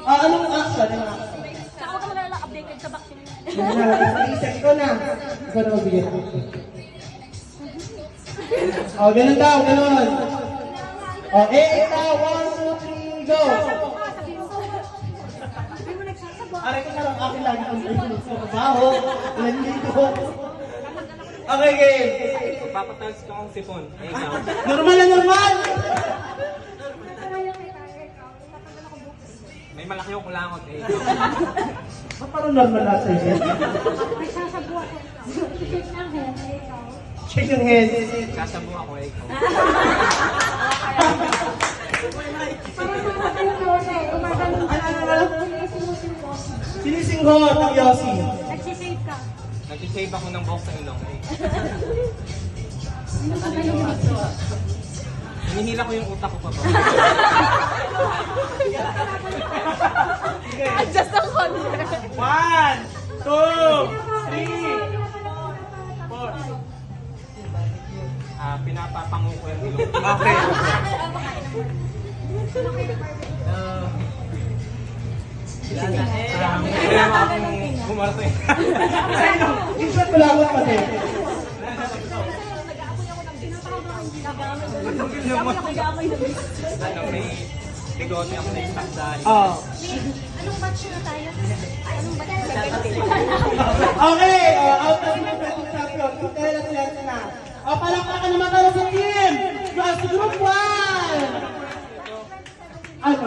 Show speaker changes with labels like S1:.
S1: Anong action? Anong action?
S2: Saka huwag ka muna lang updated sa vaccine.
S1: Isa, ikaw na. Ikaw na magbigay. Ganun daw, ganun. Ita, 1, 2, 3, go! Aray ko na lang akin lagi ang trabaho. Nandito. Okay, game.
S3: Papatags ko ang sipon. Eh, ikaw.
S1: Normal na normal!
S3: May malaki yung kulangot eh.
S1: Ba't parang normal na sa'yo?
S2: Nagsasabuha ko. Check ng head, ikaw.
S1: Check yung head.
S3: Sasabu ako eh, ikaw.
S2: Parang namatay yung Yossi. Gumagano ka.
S1: Sinisinghot ang Yossi.
S2: Nagsisave ka.
S3: Nag-save ako ng box sa ilong eh.
S2: Ano ka ba yung
S3: Hinihila ko yung utak ko pa ba?
S2: Just a corner.
S1: 1, 2, 3, 4.
S3: Pinapapango ko yung ilong.
S1: Okay.
S3: Kaya akong bumarte.
S1: In short, wala ko pati.
S3: Ano, may bigote ako na isang dahil.
S2: Anong batch na tayo? Anong batch?
S1: Okay, out of the champion. Kaya na. Palakpakan naman tayo sa team. Group 1. Ano?